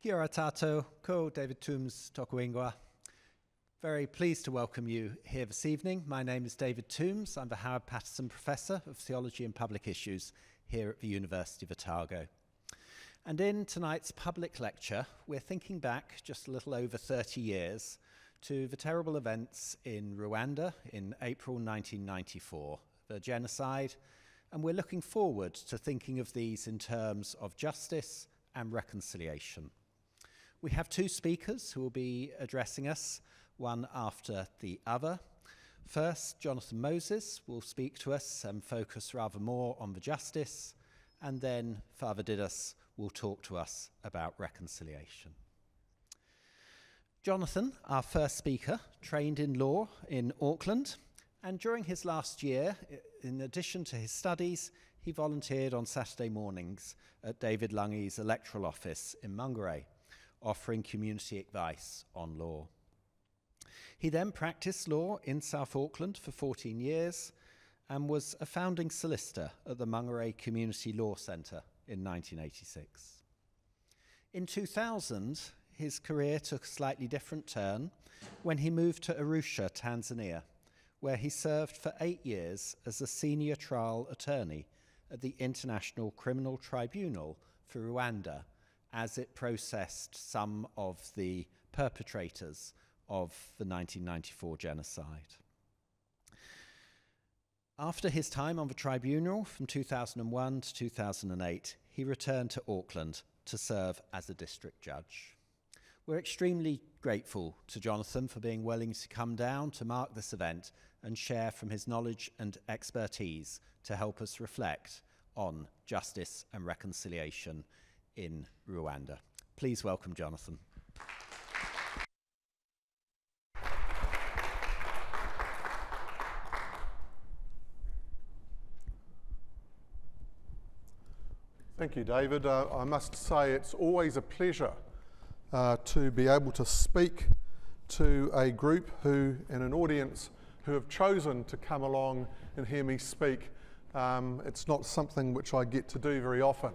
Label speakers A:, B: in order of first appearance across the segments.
A: Kia ora tātou, ko David Toombs toku ingoa. Very pleased to welcome you here this evening. My name is David Toombs. I'm the Howard Patterson Professor of Theology and Public Issues here at the University of Otago. And in tonight's public lecture, we're thinking back just a little over 30 years to the terrible events in Rwanda in April 1994, the genocide, and we're looking forward to thinking of these in terms of justice and reconciliation. We have two speakers who will be addressing us, one after the other. First, Jonathan Moses will speak to us and focus rather more on the justice, and then Father Didace will talk to us about reconciliation. Jonathan, our first speaker, trained in law in Auckland, and during his last year, in addition to his studies, he volunteered on Saturday mornings at David Lungy's electoral office in Mangere, offering community advice on law. He then practiced law in South Auckland for 14 years and was a founding solicitor at the Mangere Community Law Centre in 1986. In 2000, his career took a slightly different turn when he moved to Arusha, Tanzania, where he served for 8 years as a senior trial attorney at the International Criminal Tribunal for Rwanda as it processed some of the perpetrators of the 1994 genocide. After his time on the tribunal from 2001 to 2008, he returned to Auckland to serve as a district judge. We're extremely grateful to Jonathan for being willing to come down to mark this event and share from his knowledge and expertise to help us reflect on justice and reconciliation in Rwanda. Please welcome Jonathan.
B: Thank you, David. I must say it's always a pleasure to be able to speak to a group and an audience who have chosen to come along and hear me speak. It's not something which I get to do very often.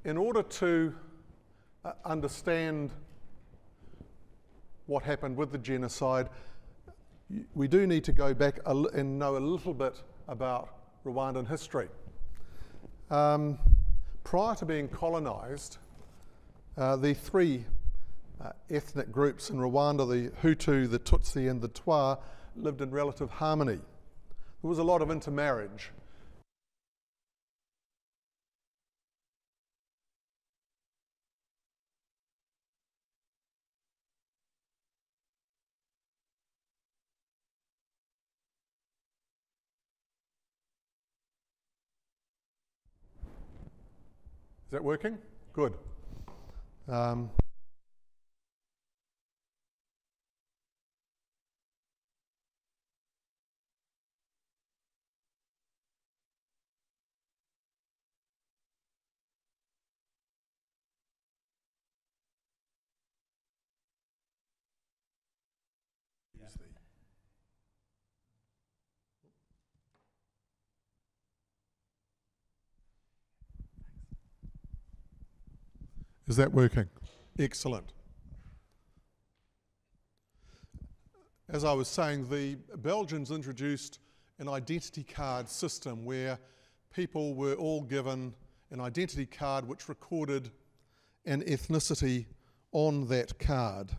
B: In order to understand what happened with the genocide, we do need to go back and know a little bit about Rwandan history. Prior to being colonised, the three ethnic groups in Rwanda, the Hutu, the Tutsi and the Twa, lived in relative harmony. There was a lot of intermarriage. Is that working? Good. Is that working? Excellent. As I was saying, the Belgians introduced an identity card system where people were all given an identity card which recorded an ethnicity on that card.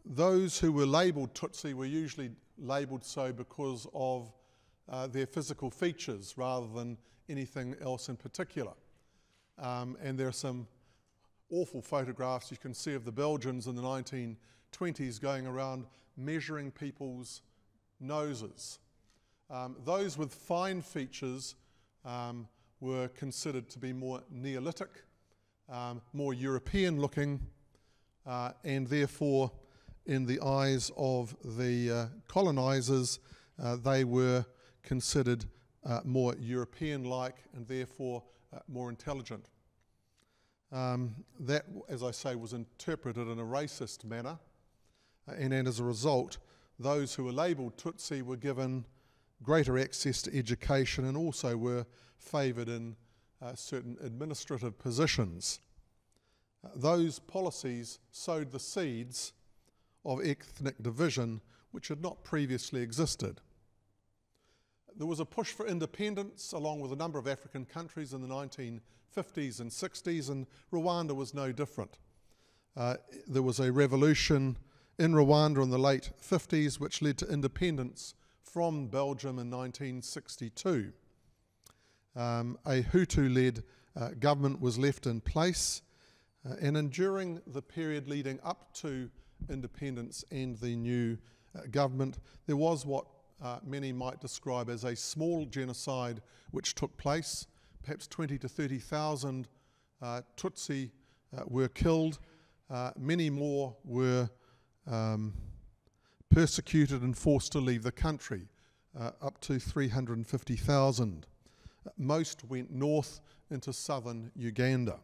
B: Those who were labelled Tutsi were usually labelled so because of their physical features rather than anything else in particular. And there are some awful photographs you can see of the Belgians in the 1920s going around measuring people's noses. Those with fine features were considered to be more Neolithic, more European looking, and therefore in the eyes of the colonisers they were considered more European-like and therefore more intelligent. That, as I say, was interpreted in a racist manner, and as a result, those who were labelled Tutsi were given greater access to education and also were favoured in certain administrative positions. Those policies sowed the seeds of ethnic division which had not previously existed. There was a push for independence along with a number of African countries in the 1950s and 60s, and Rwanda was no different. There was a revolution in Rwanda in the late 50s which led to independence from Belgium in 1962. A Hutu-led government was left in place, and during the period leading up to independence and the new government, there was what many might describe as a small genocide which took place. Perhaps 20 to 30,000 Tutsi were killed. Many more were persecuted and forced to leave the country, up to 350,000. Most went north into southern Uganda.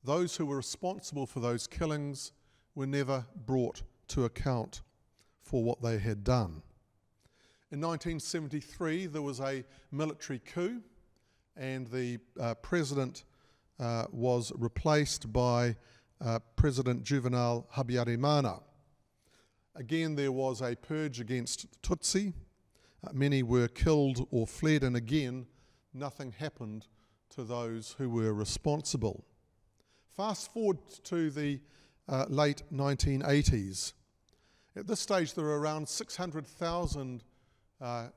B: Those who were responsible for those killings were never brought to account for what they had done. In 1973, there was a military coup, and the president was replaced by President Juvenal Habyarimana. Again, there was a purge against Tutsi. Many were killed or fled, and again, nothing happened to those who were responsible. Fast forward to the late 1980s. At this stage, there were around 600,000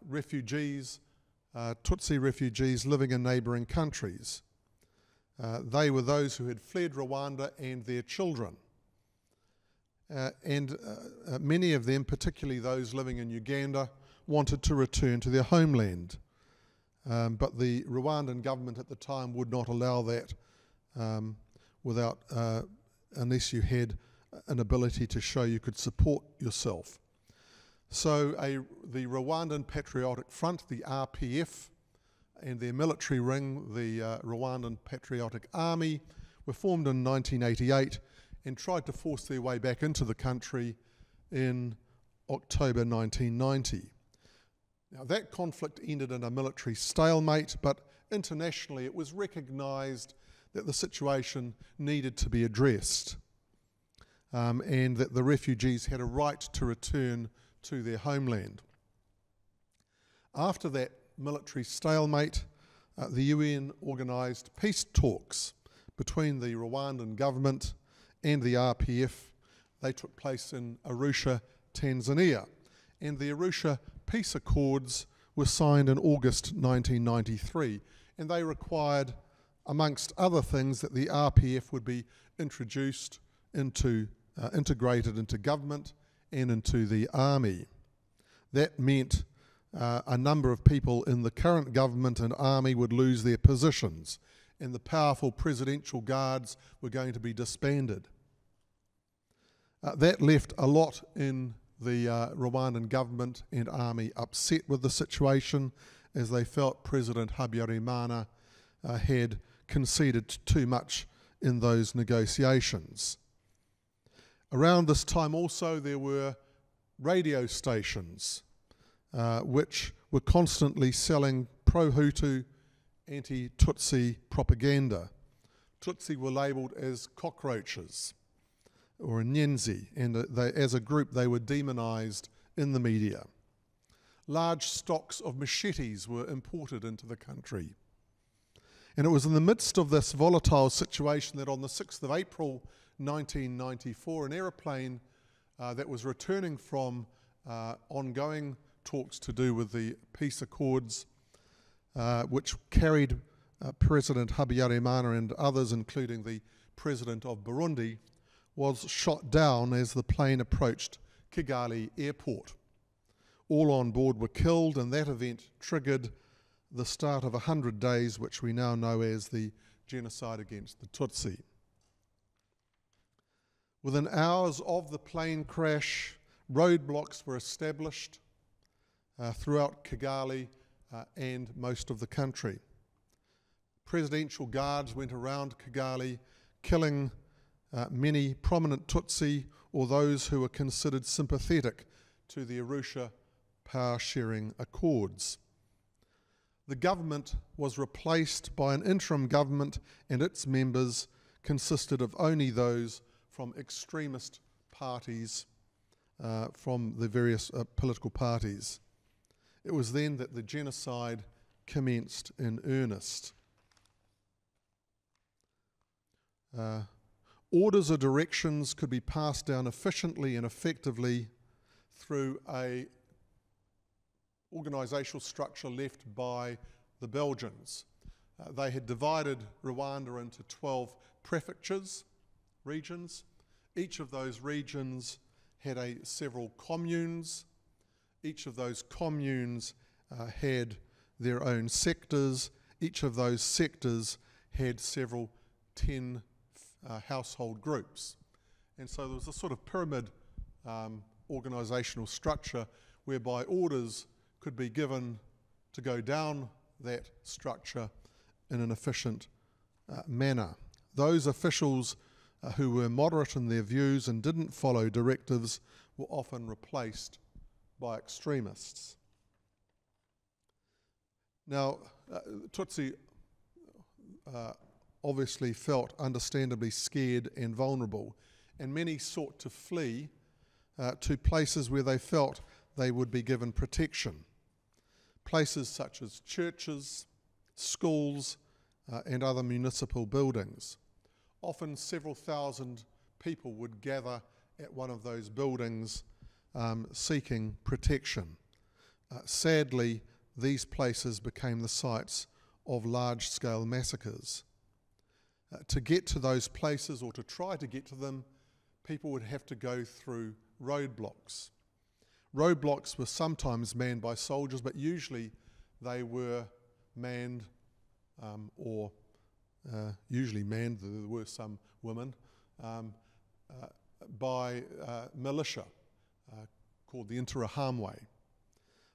B: refugees, Tutsi refugees living in neighbouring countries. They were those who had fled Rwanda and their children. Many of them, particularly those living in Uganda, wanted to return to their homeland. But the Rwandan government at the time would not allow that unless you had an ability to show you could support yourself. So the Rwandan Patriotic Front, the RPF, and their military ring, the Rwandan Patriotic Army, were formed in 1988 and tried to force their way back into the country in October 1990. Now that conflict ended in a military stalemate, but internationally it was recognised that the situation needed to be addressed, and that the refugees had a right to return to their homeland. After that military stalemate, the UN organised peace talks between the Rwandan government and the RPF. They took place in Arusha, Tanzania, and the Arusha Peace Accords were signed in August 1993, and they required, amongst other things, that the RPF would be introduced into, integrated into government and into the army. That meant a number of people in the current government and army would lose their positions, and the powerful presidential guards were going to be disbanded. That left a lot in the Rwandan government and army upset with the situation, as they felt President Habyarimana had conceded too much in those negotiations. Around this time also there were radio stations which were constantly selling pro-Hutu, anti-Tutsi propaganda. Tutsi were labelled as cockroaches or nyenzi, and as a group they were demonised in the media. Large stocks of machetes were imported into the country. And it was in the midst of this volatile situation that on the 6th of April 1994, an aeroplane that was returning from ongoing talks to do with the peace accords, which carried President Habyarimana and others, including the President of Burundi, was shot down as the plane approached Kigali airport. All on board were killed, and that event triggered the start of 100 days, which we now know as the genocide against the Tutsi. Within hours of the plane crash, roadblocks were established throughout Kigali and most of the country. Presidential guards went around Kigali, killing many prominent Tutsi or those who were considered sympathetic to the Arusha Power Sharing Accords. The government was replaced by an interim government, and its members consisted of only those from extremist parties, from the various political parties. It was then that the genocide commenced in earnest. Orders or directions could be passed down efficiently and effectively through a organisational structure left by the Belgians. They had divided Rwanda into 12 prefectures, regions. Each of those regions had several communes. Each of those communes had their own sectors. Each of those sectors had several 10 household groups. And so there was a sort of pyramid organisational structure whereby orders could be given to go down that structure in an efficient manner. Those officials who were moderate in their views and didn't follow directives were often replaced by extremists. Now, Tutsi obviously felt understandably scared and vulnerable, and many sought to flee to places where they felt they would be given protection. Places such as churches, schools, and other municipal buildings. Often several thousand people would gather at one of those buildings seeking protection. Sadly, these places became the sites of large-scale massacres. To get to those places, or to try to get to them, people would have to go through roadblocks. Roadblocks were sometimes manned by soldiers, but usually they were manned usually manned, there were some women, by militia called the Interahamwe.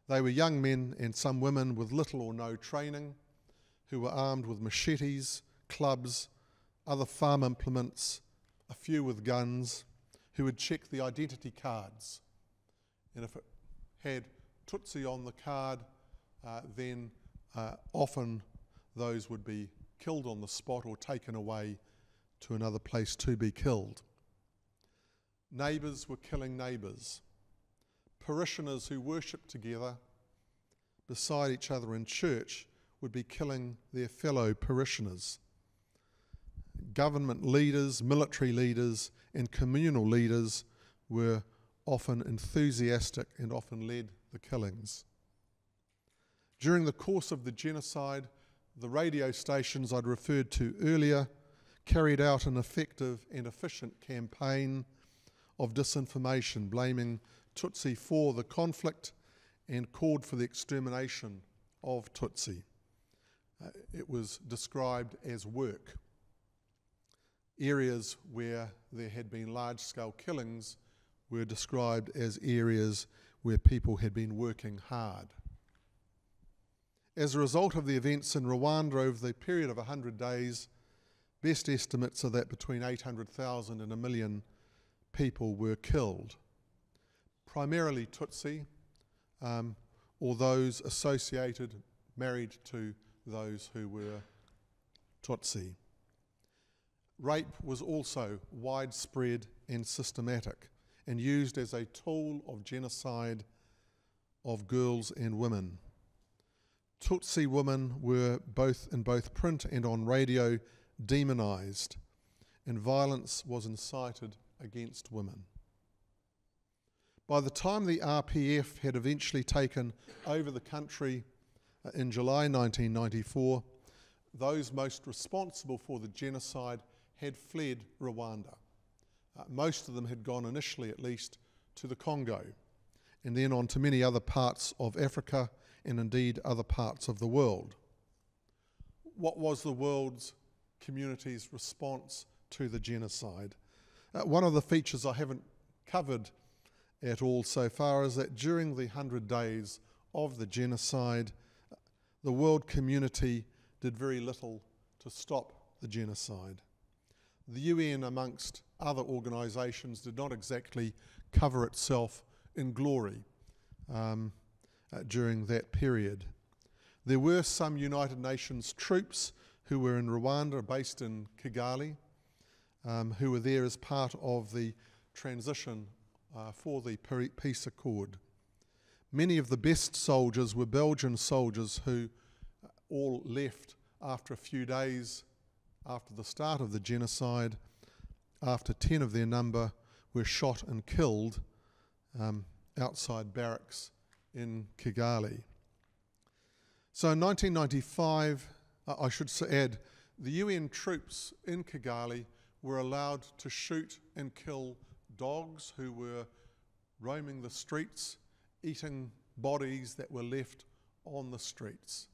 B: They were young men and some women with little or no training who were armed with machetes, clubs, other farm implements, a few with guns, who would check the identity cards. And if it had Tutsi on the card, then often those would be killed on the spot or taken away to another place to be killed. Neighbours were killing neighbours. Parishioners who worshipped together beside each other in church would be killing their fellow parishioners. Government leaders, military leaders, and communal leaders were often enthusiastic and often led the killings. During the course of the genocide, the radio stations I'd referred to earlier carried out an effective and efficient campaign of disinformation, blaming Tutsi for the conflict and called for the extermination of Tutsi. It was described as work. Areas where there had been large-scale killings were described as areas where people had been working hard. As a result of the events in Rwanda over the period of 100 days, best estimates are that between 800,000 and 1 million people were killed. Primarily Tutsi, or those associated, married to those who were Tutsi. Rape was also widespread and systematic and used as a tool of genocide of girls and women. Tutsi women were in both print and on radio demonised, and violence was incited against women. By the time the RPF had eventually taken over the country in July 1994, those most responsible for the genocide had fled Rwanda. Most of them had gone initially, at least, to the Congo, and then on to many other parts of Africa and indeed other parts of the world. What was the world's community's response to the genocide? One of the features I haven't covered at all so far is that during the 100 days of the genocide, the world community did very little to stop the genocide. The UN, amongst other organisations, did not exactly cover itself in glory during that period. There were some United Nations troops who were in Rwanda, based in Kigali, who were there as part of the transition for the peace accord. Many of the best soldiers were Belgian soldiers who all left after a few days after the start of the genocide, after 10 of their number were shot and killed outside barracks in Kigali. So in 1995, I should add, the UN troops in Kigali were allowed to shoot and kill dogs who were roaming the streets, eating bodies that were left on the streets.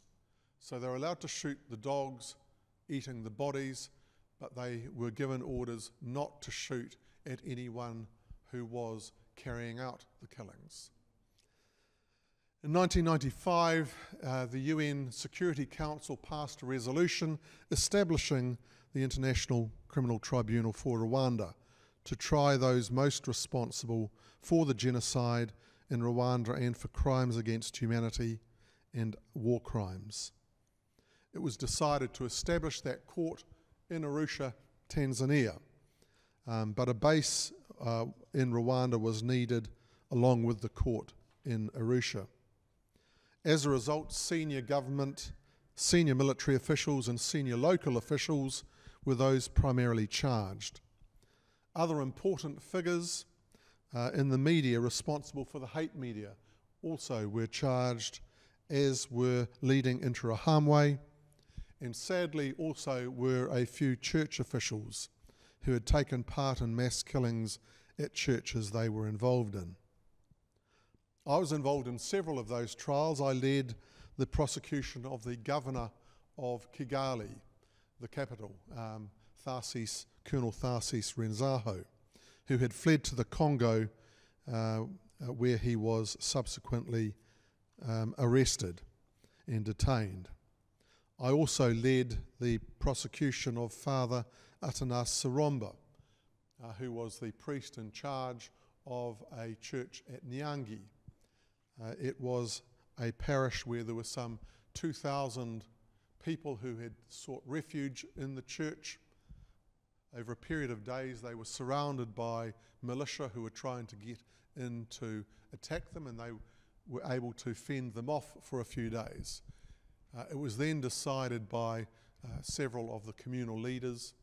B: So they were allowed to shoot the dogs eating the bodies, but they were given orders not to shoot at anyone who was carrying out the killings. In 1995, the UN Security Council passed a resolution establishing the International Criminal Tribunal for Rwanda to try those most responsible for the genocide in Rwanda and for crimes against humanity and war crimes. It was decided to establish that court in Arusha, Tanzania, but a base in Rwanda was needed along with the court in Arusha. As a result, senior government, senior military officials and senior local officials were those primarily charged. Other important figures in the media responsible for the hate media also were charged, as were leading Interahamwe, and sadly also were a few church officials who had taken part in mass killings at churches they were involved in. I was involved in several of those trials. I led the prosecution of the governor of Kigali, the capital, Colonel Tharsis Renzaho, who had fled to the Congo, where he was subsequently arrested and detained. I also led the prosecution of Father Atanas Saromba, who was the priest in charge of a church at Nyangi. It was a parish where there were some 2,000 people who had sought refuge in the church. Over a period of days, they were surrounded by militia who were trying to get in to attack them, and they were able to fend them off for a few days. It was then decided by several of the communal leaders,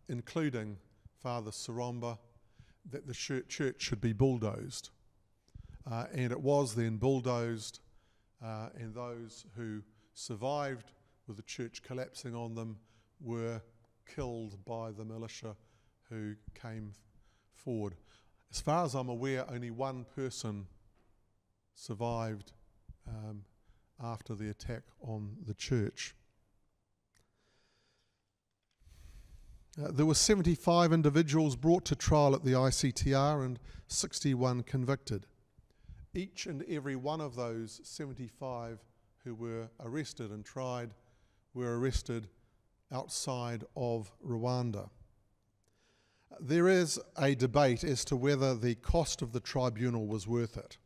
B: including Father Saromba, that the church should be bulldozed. And it was then bulldozed, and those who survived with the church collapsing on them were killed by the militia who came forward. As far as I'm aware, only one person survived after the attack on the church. There were 75 individuals brought to trial at the ICTR and 61 convicted. Each and every one of those 75 who were arrested and tried were arrested outside of Rwanda. There is a debate as to whether the cost of the tribunal was worth it.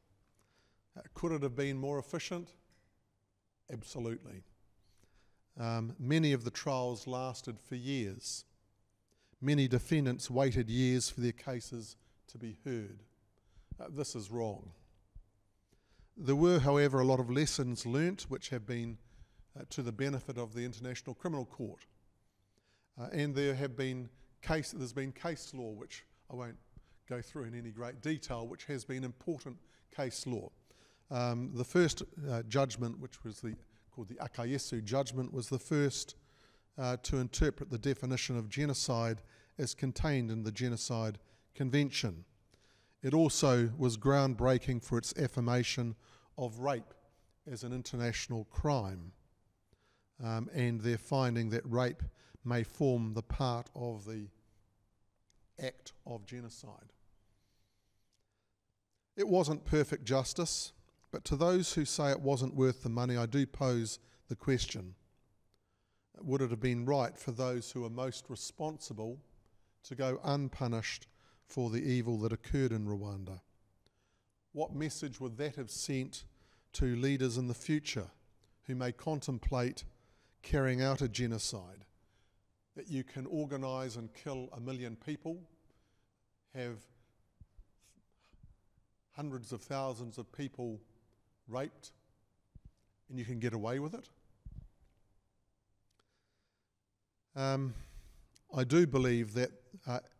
B: Could it have been more efficient? Absolutely. Many of the trials lasted for years. Many defendants waited years for their cases to be heard. This is wrong. There were, however, a lot of lessons learnt which have been to the benefit of the International Criminal Court. And there's been case law, which I won't go through in any great detail, which has been important case law. The first judgment, which was called the Akayesu judgment, was the first to interpret the definition of genocide as contained in the Genocide Convention. It also was groundbreaking for its affirmation of rape as an international crime, and their finding that rape may form the part of the act of genocide. It wasn't perfect justice, but to those who say it wasn't worth the money, I do pose the question: would it have been right for those who are most responsible to go unpunished for the evil that occurred in Rwanda? what message would that have sent to leaders in the future who may contemplate carrying out a genocide? That you can organise and kill 1 million people, have hundreds of thousands of people raped, and you can get away with it? I do believe that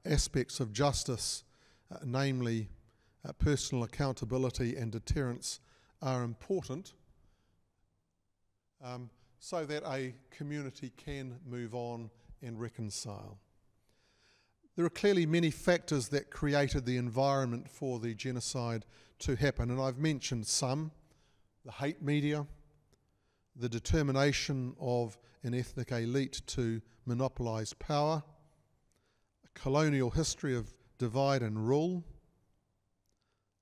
B: aspects of justice, namely personal accountability and deterrence, are important so that a community can move on and reconcile. There are clearly many factors that created the environment for the genocide to happen, and I've mentioned some: the hate media, the determination of an ethnic elite to monopolise power, a colonial history of divide and rule.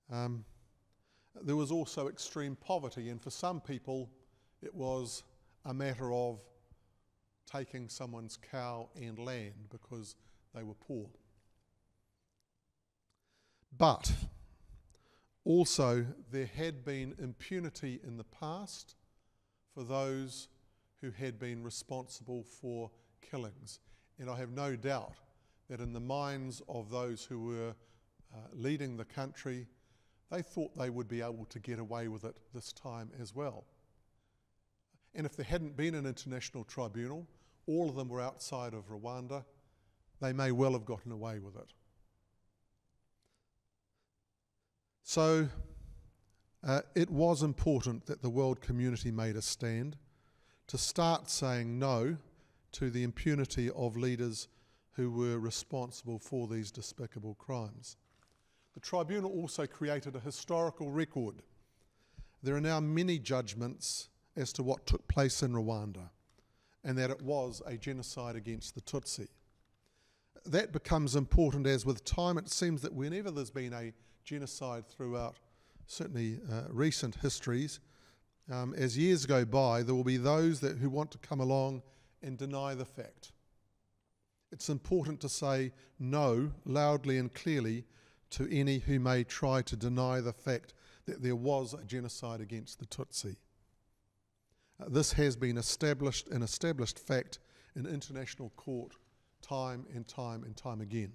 B: There was also extreme poverty, and for some people it was a matter of taking someone's cow and land because they were poor. But also there had been impunity in the past for those who had been responsible for killings. And I have no doubt that in the minds of those who were leading the country, they thought they would be able to get away with it this time as well. And if there hadn't been an international tribunal, all of them were outside of Rwanda, they may well have gotten away with it. So it was important that the world community made a stand to start saying no to the impunity of leaders who were responsible for these despicable crimes. The tribunal also created a historical record. There are now many judgments as to what took place in Rwanda, and that it was a genocide against the Tutsi. That becomes important as with time it seems that whenever there's been a genocide throughout certainly recent histories, as years go by, there will be those who want to come along and deny the fact. It's important to say no loudly and clearly to any who may try to deny the fact that there was a genocide against the Tutsi. This has been an established fact in international court time and time and time again.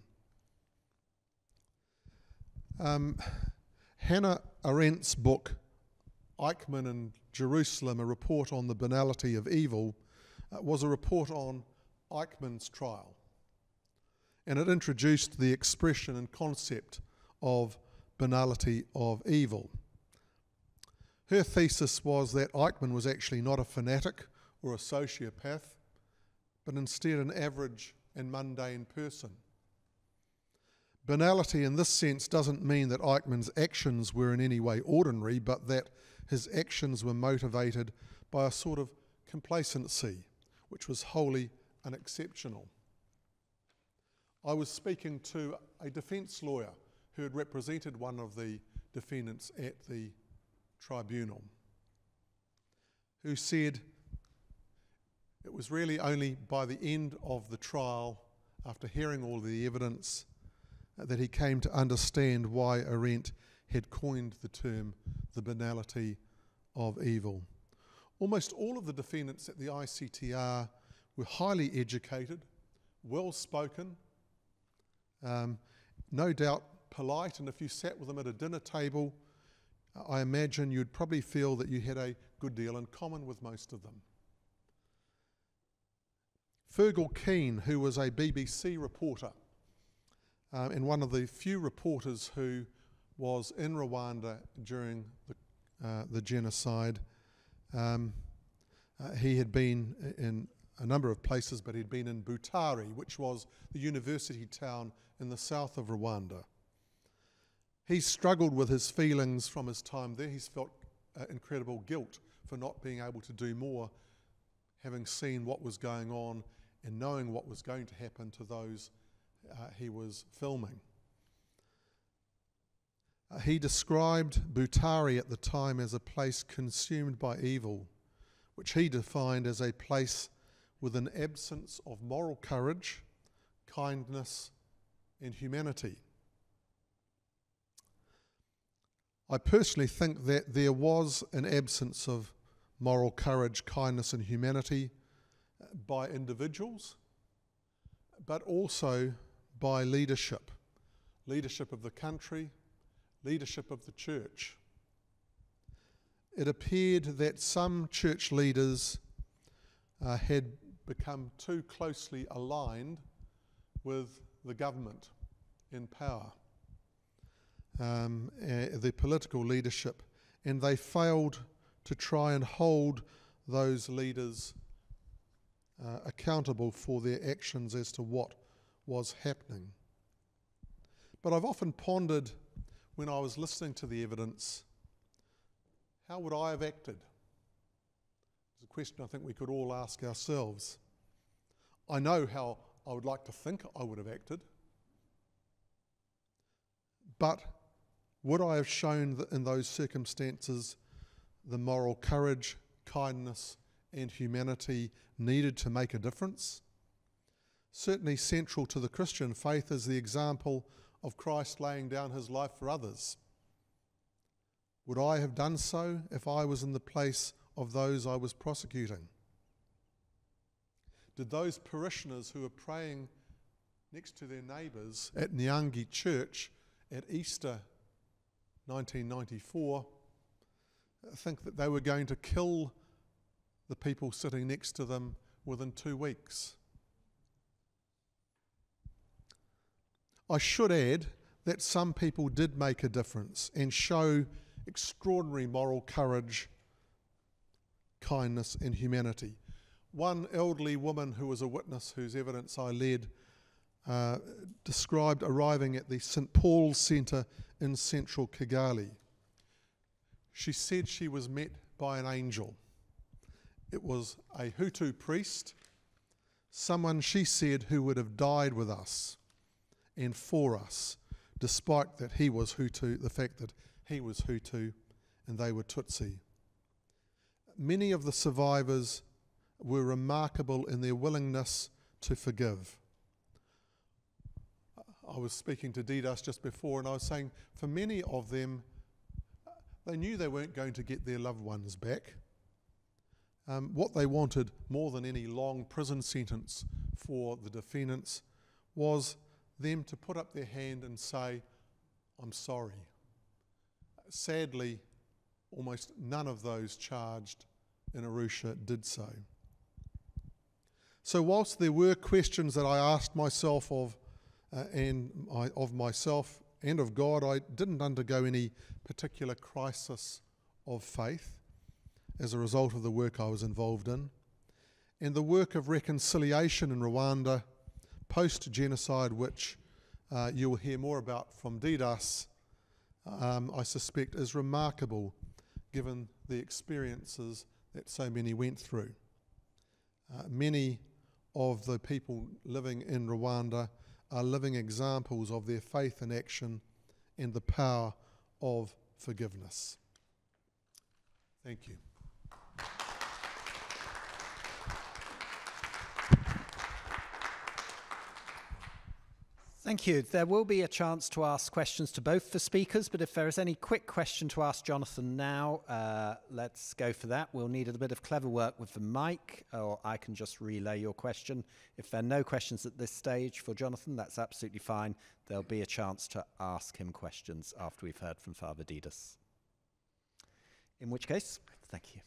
B: Hannah Arendt's book, Eichmann and Jerusalem, A Report on the Banality of Evil, was a report on Eichmann's trial. And it introduced the expression and concept of banality of evil. Her thesis was that Eichmann was actually not a fanatic or a sociopath, but instead an average and mundane person. Banality in this sense doesn't mean that Eichmann's actions were in any way ordinary, but that his actions were motivated by a sort of complacency, which was wholly unexceptional. I was speaking to a defence lawyer who had represented one of the defendants at the tribunal, who said it was really only by the end of the trial, after hearing all the evidence, that he came to understand why Arendt had coined the term the banality of evil. Almost all of the defendants at the ICTR were highly educated, well-spoken, no doubt polite, and if you sat with them at a dinner table, I imagine you'd probably feel that you had a good deal in common with most of them. Fergal Keane, who was a BBC reporter, and one of the few reporters who was in Rwanda during the genocide, he had been in a number of places, but he'd been in Butare, which was the university town in the south of Rwanda. He struggled with his feelings from his time there. He's felt incredible guilt for not being able to do more, having seen what was going on and knowing what was going to happen to those he was filming. He described Butare at the time as a place consumed by evil, which he defined as a place with an absence of moral courage, kindness, and humanity. I personally think that there was an absence of moral courage, kindness and humanity by individuals, but also by leadership of the country, leadership of the church. It appeared that some church leaders had become too closely aligned with the government in power, the political leadership, and they failed to try and hold those leaders accountable for their actions as to what was happening. But I've often pondered, when I was listening to the evidence, how would I have acted? It's a question I think we could all ask ourselves. I know how I would like to think I would have acted, but would I have shown in those circumstances the moral courage, kindness and humanity needed to make a difference? Certainly central to the Christian faith is the example of Christ laying down his life for others. Would I have done so if I was in the place of those I was prosecuting? Did those parishioners who were praying next to their neighbours at Nyangi Church at Easter 1994 think that they were going to kill the people sitting next to them within 2 weeks? I should add that some people did make a difference and show extraordinary moral courage, kindness and humanity. One elderly woman who was a witness whose evidence I led described arriving at the St. Paul's Centre in central Kigali. She said she was met by an angel. It was a Hutu priest, someone, she said, who would have died with us and for us, despite that he was Hutu, the fact that he was Hutu and they were Tutsi. Many of the survivors were remarkable in their willingness to forgive. I was speaking to Didace just before, and I was saying for many of them, they knew they weren't going to get their loved ones back. What they wanted more than any long prison sentence for the defendants was them to put up their hand and say, "I'm sorry." Sadly, almost none of those charged in Arusha did so. So whilst there were questions that I asked myself of myself and of God, I didn't undergo any particular crisis of faith as a result of the work I was involved in. And the work of reconciliation in Rwanda post-genocide, which you'll hear more about from Didace, I suspect is remarkable given the experiences that so many went through. Many of the people living in Rwanda are living examples of their faith in action and the power of forgiveness. Thank you.
A: Thank you. There will be a chance to ask questions to both the speakers, but if there is any quick question to ask Jonathan now, let's go for that. We'll need a bit of clever work with the mic, or I can just relay your question. If there are no questions at this stage for Jonathan, that's absolutely fine. There'll be a chance to ask him questions after we've heard from Father Didace. In which case, thank you.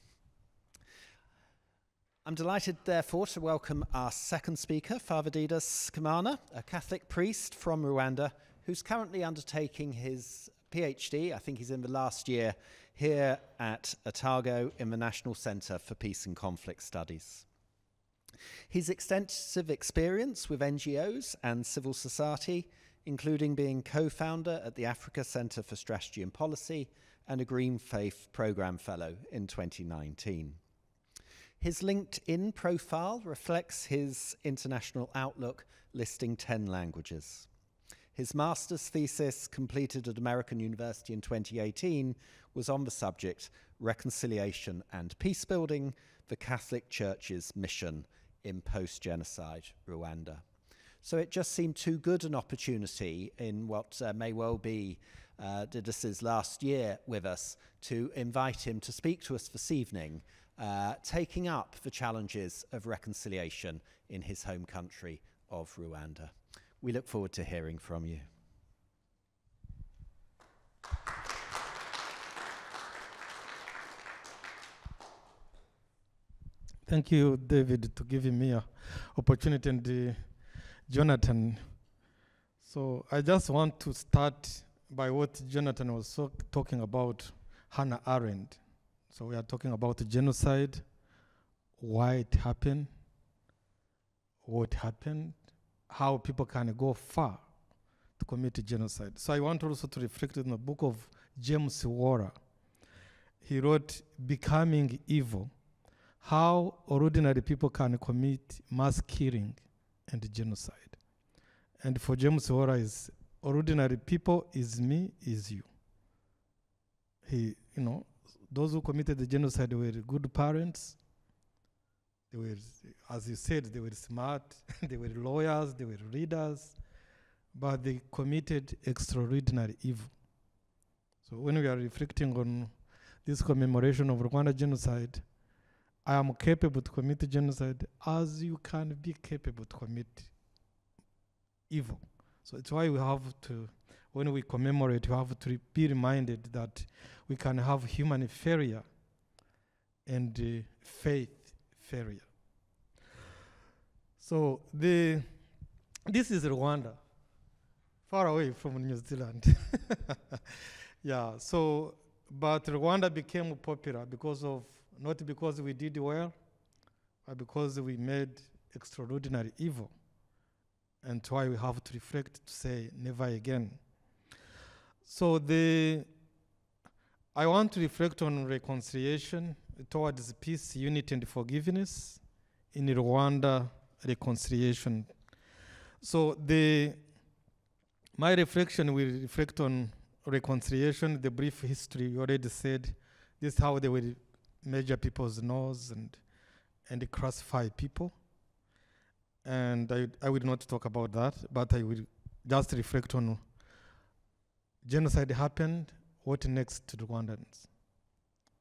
A: I'm delighted, therefore, to welcome our second speaker, Father Didace Kamana, a Catholic priest from Rwanda, who's currently undertaking his PhD, I think he's in the last year, here at Otago in the National Centre for Peace and Conflict Studies. His extensive experience with NGOs and civil society, including being co-founder at the Africa Centre for Strategy and Policy and a Green Faith Programme Fellow in 2019. His LinkedIn profile reflects his international outlook, listing 10 languages. His master's thesis, completed at American University in 2018, was on the subject, Reconciliation and Peacebuilding, the Catholic Church's Mission in Post-Genocide Rwanda. So it just seemed too good an opportunity in what may well be Didace's last year with us, to invite him to speak to us this evening, taking up the challenges of reconciliation in his home country of Rwanda. We look forward to hearing from you.
C: Thank you, David, to giving me an opportunity, and Jonathan. So I just want to start by what Jonathan was talking about, Hannah Arendt. So we are talking about genocide, why it happened, what happened, how people can go far to commit genocide. So I want also to reflect in the book of James Waller. He wrote, Becoming Evil, how ordinary people can commit mass killing and genocide. And for James Waller, is ordinary people is me, is you. He, those who committed the genocide were good parents. They were, as you said, they were smart, they were lawyers, they were readers, but they committed extraordinary evil. So when we are reflecting on this commemoration of Rwanda genocide, I am capable to commit genocide as you can be capable to commit evil. So it's why we have to, when we commemorate, we have to be reminded that we can have human failure and faith failure. So this is Rwanda, far away from New Zealand. Yeah, so, but Rwanda became popular because of, not because we did well, but because we made extraordinary evil. And why we have to reflect to say never again. So I want to reflect on reconciliation towards peace, unity, and forgiveness in Rwanda reconciliation. So my reflection will reflect on reconciliation, the brief history. You already said this is how they will measure people's nose and classify people. And I will not talk about that, but I will just reflect on genocide happened, what next to Rwandans?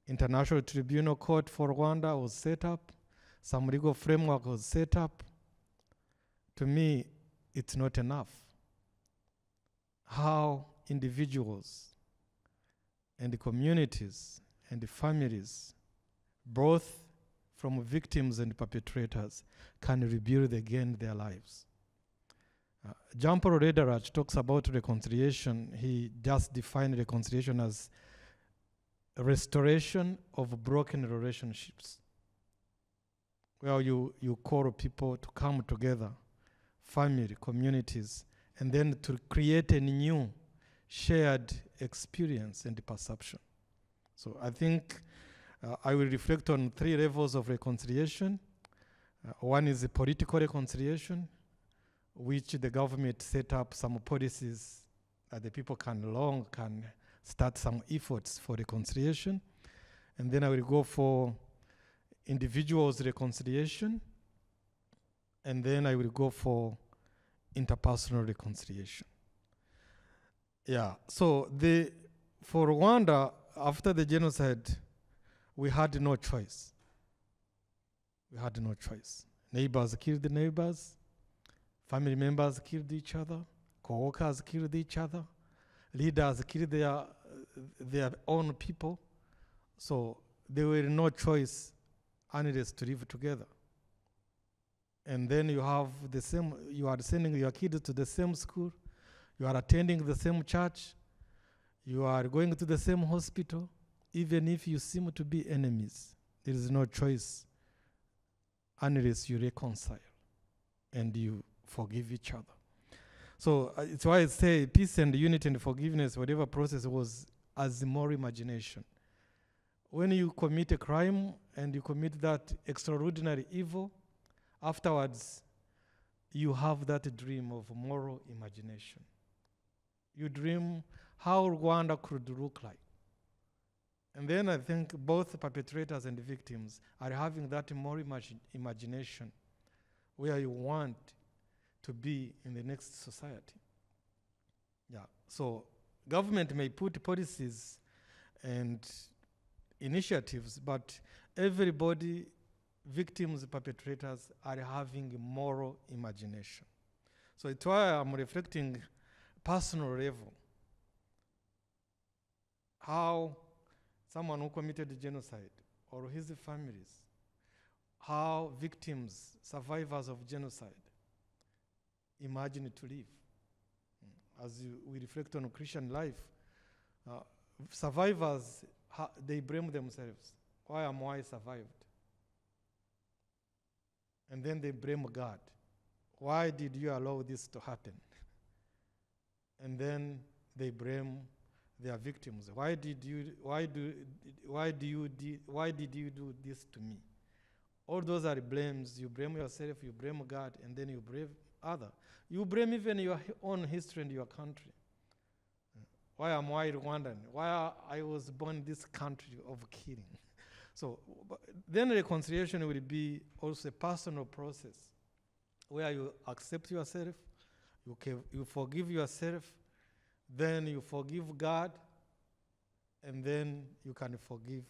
C: International Tribunal Court for Rwanda was set up, some legal framework was set up. To me, it's not enough. How individuals and the communities and the families, both from victims and perpetrators, can rebuild again their lives. Jean-Paul Rederach talks about reconciliation. He just defined reconciliation as a restoration of broken relationships, where you call people to come together, family, communities, and then to create a new shared experience and perception. So I think I will reflect on 3 levels of reconciliation. One is the political reconciliation, which the government set up some policies that the people can start some efforts for reconciliation. And then I will go for individuals' reconciliation. And then I will go for interpersonal reconciliation. Yeah, so for Rwanda, after the genocide, we had no choice. We had no choice. Neighbors killed neighbors, family members killed each other, co-workers killed each other, leaders killed their own people. So there were no choice unless to live together. And then you have you are sending your kids to the same school, you are attending the same church, you are going to the same hospital, even if you seem to be enemies. There is no choice unless you reconcile and you forgive each other. So it's why I say peace and unity and forgiveness, whatever process was, as more imagination. When you commit a crime and you commit that extraordinary evil, afterwards you have that dream of moral imagination. You dream how Rwanda could look like. And then I think both perpetrators and victims are having that more imagination where you want to be in the next society. Yeah, so government may put policies and initiatives, but everybody, victims, perpetrators, are having a moral imagination. So it's why I'm reflecting personal level. How someone who committed genocide or his families, how victims, survivors of genocide, imagine to live. As we reflect on Christian life, survivors, they blame themselves. Why am I survived? And then they blame God. Why did you allow this to happen? And then they blame their victims. Why did you do this to me? All those are blames. You blame yourself, you blame God, and then you blame others. You blame even your own history and your country. Why am I Rwandan? Why I was born in this country of killing? So then reconciliation will be also a personal process where you accept yourself, you forgive yourself, then you forgive God, and then you can forgive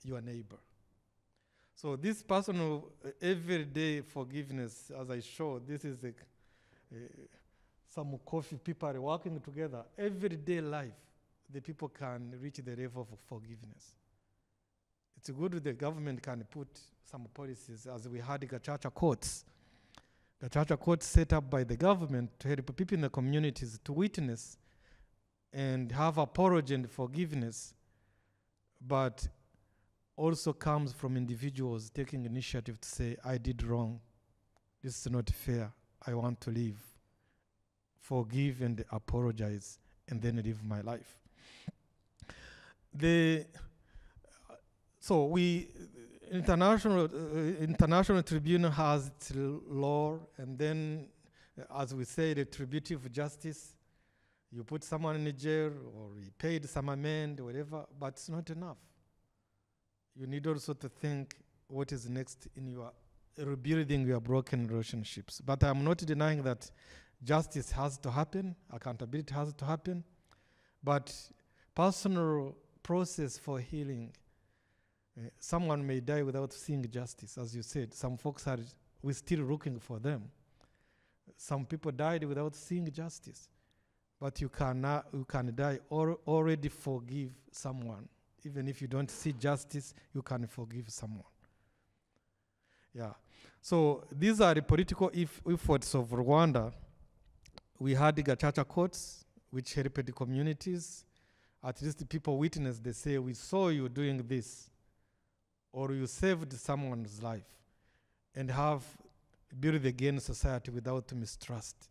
C: your neighbor. So this personal everyday forgiveness, as I showed, this is some coffee people are working together. Everyday life, the people can reach the level of forgiveness. It's good if the government can put some policies, as we had Gacaca courts. Gacaca courts set up by the government to help people in the communities to witness and have apology and forgiveness, but also comes from individuals taking initiative to say, I did wrong, this is not fair, I want to leave. Forgive and apologize, and then live my life. International Tribunal has its law, and then, as we say, retributive justice. You put someone in jail, or you paid some amend, whatever, but it's not enough. You need also to think what is next in your rebuilding your broken relationships. But I'm not denying that justice has to happen, accountability has to happen, but personal process for healing. Someone may die without seeing justice, as you said. Some folks we're still looking for them. Some people died without seeing justice, but you can die or already forgive someone. Even if you don't see justice, you can forgive someone. Yeah. So these are the political efforts of Rwanda. We had the Gacaca courts, which helped the communities. At least the people witness, they say, we saw you doing this, or you saved someone's life, and have built again society without mistrust.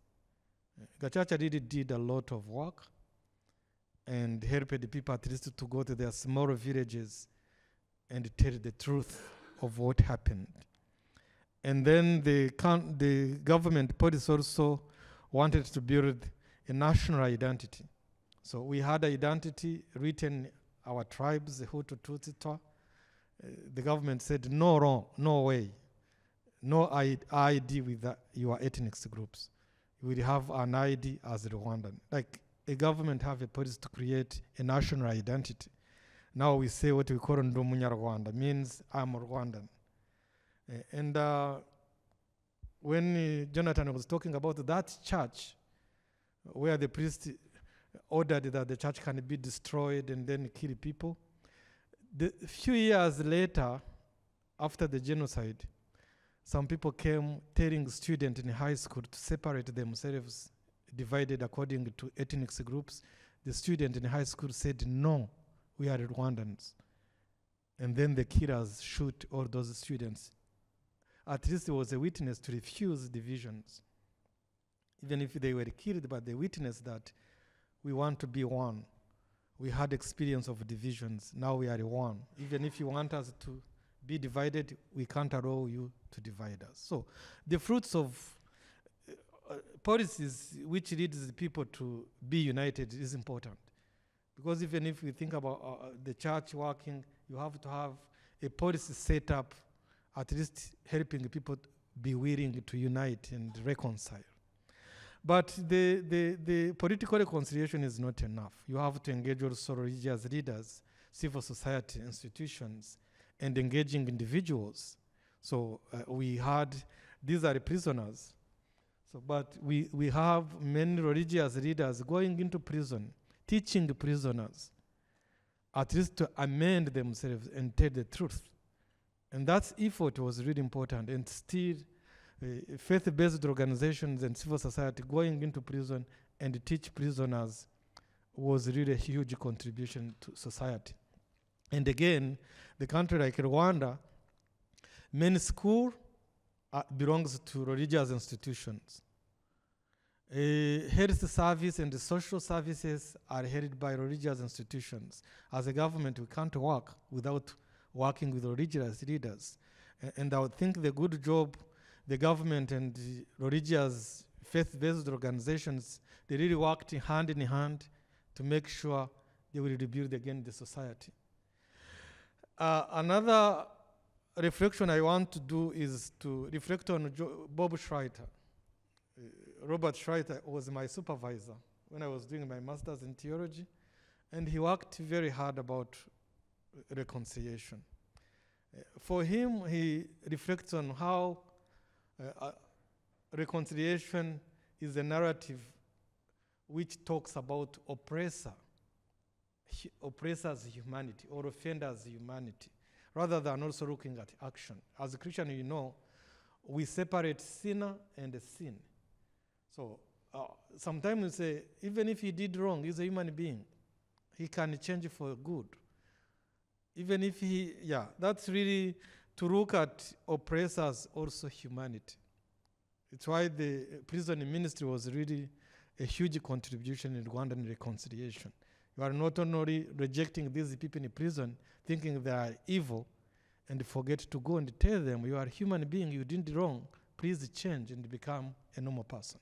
C: Gacaca did a lot of work and helped the people at least to go to their smaller villages and tell the truth of what happened. And then the government police also wanted to build a national identity. So we had an identity written, our tribes, the Hutu, Tutsi, Twa. The government said, no wrong, no way, no ID with your ethnic groups. You will have an ID as Rwandan. Like a government have a policy to create a national identity. Now we say what we call Rwanda, means I'm Rwandan. And when Jonathan was talking about that church, where the priest ordered that the church can be destroyed and then kill people, the few years later, after the genocide, some people came telling students in high school to separate themselves, divided according to ethnic groups. The student in high school said, no, we are Rwandans. And then the killers shoot all those students. At least there was a witness to refuse divisions. Even if they were killed, but they witnessed that we want to be one. We had experience of divisions, now we are one. Even if you want us to be divided, we can't allow you to divide us. So the fruits of policies which leads the people to be united is important. Because even if we think about the church working, you have to have a policy set up, at least helping people be willing to unite and reconcile. But the political reconciliation is not enough. You have to engage also religious leaders, civil society institutions, and engaging individuals. So we had, these are prisoners. So, but we have many religious leaders going into prison, teaching the prisoners, at least to amend themselves and tell the truth. And that effort was really important. And still, faith-based organizations and civil society going into prison and teach prisoners was really a huge contribution to society. And again, the country like Rwanda, many schools belongs to religious institutions. Health service and the social services are held by religious institutions. As a government, we can't work without working with religious leaders. And I would think the good job the government and the religious faith-based organizations, they really worked hand in hand to make sure they will rebuild again the society. Another reflection I want to do is to reflect on Bob Schreiter. Robert Schreiter was my supervisor when I was doing my master's in theology, and he worked very hard about reconciliation. For him, he reflects on how reconciliation is a narrative which talks about oppressor's humanity or offender's humanity, rather than also looking at action. As a Christian, you know, we separate sinner and sin. So sometimes we say, even if he did wrong, he's a human being. He can change for good. Even if that's really to look at oppressors also humanity. It's why the prison ministry was really a huge contribution in Rwandan reconciliation. You are not only rejecting these people in prison, thinking they are evil, and forget to go and tell them, you are a human being, you did wrong, please change and become a normal person.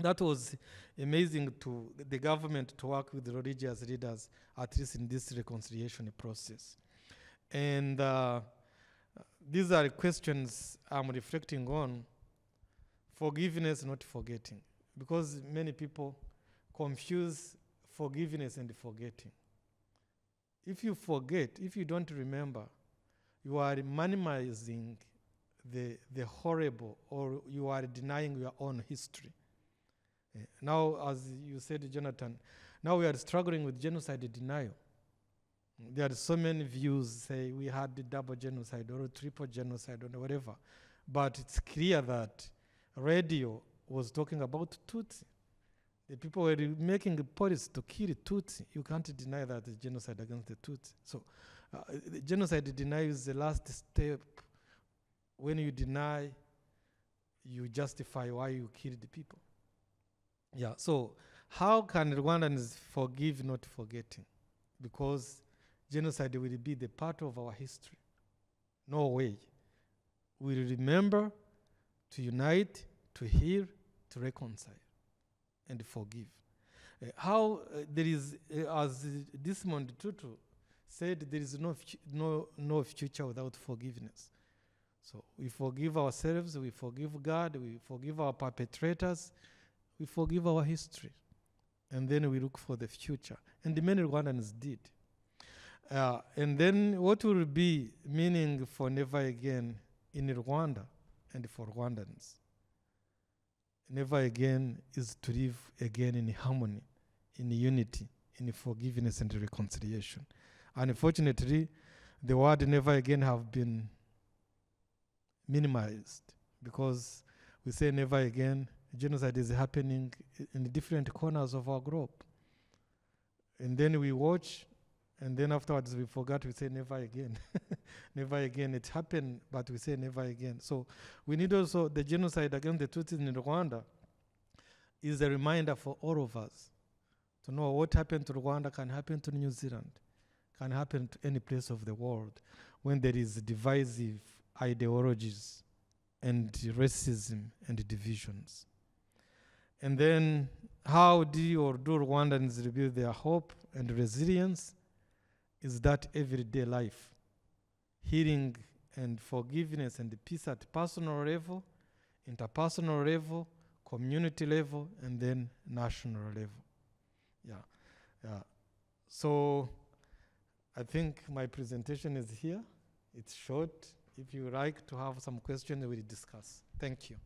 C: That was amazing to the government to work with the religious leaders, at least in this reconciliation process. And these are questions I'm reflecting on. Forgiveness, not forgetting. Because many people confuse forgiveness and forgetting. If you forget, if you don't remember, you are minimizing the horrible, or you are denying your own history. Now, as you said, Jonathan, now we are struggling with genocide denial. There are so many views say we had the double genocide or triple genocide or whatever, but it's clear that radio was talking about Tutsi. The people were making policies to kill Tutsi. You can't deny that it's genocide against the Tutsi. So the genocide denial is the last step. When you deny, you justify why you killed the people. Yeah, so how can Rwandans forgive, not forgetting? Because genocide will be the part of our history. No way. We remember to unite, to heal, to reconcile, and forgive. There is, as Desmond Tutu said, there is no future without forgiveness. So we forgive ourselves, we forgive God, we forgive our perpetrators, we forgive our history, and then we look for the future. And the many Rwandans did. And then what will be meaning for never again in Rwanda and for Rwandans? Never again is to live again in harmony, in unity, in forgiveness and reconciliation. Unfortunately, the word never again have been minimized because we say never again. Genocide is happening in different corners of our globe. And then we watch, and then afterwards we forgot, we say never again. Never again. It happened, but we say never again. So we need also the genocide against the Tutsis in Rwanda is a reminder for all of us to know what happened to Rwanda can happen to New Zealand, can happen to any place of the world when there is divisive ideologies and racism and divisions. And then how do Rwandans rebuild their hope and resilience? Is that everyday life, healing and forgiveness and peace at personal level, interpersonal level, community level, and then national level. Yeah. So I think my presentation is here. It's short. If you like to have some questions, we'll discuss. Thank you.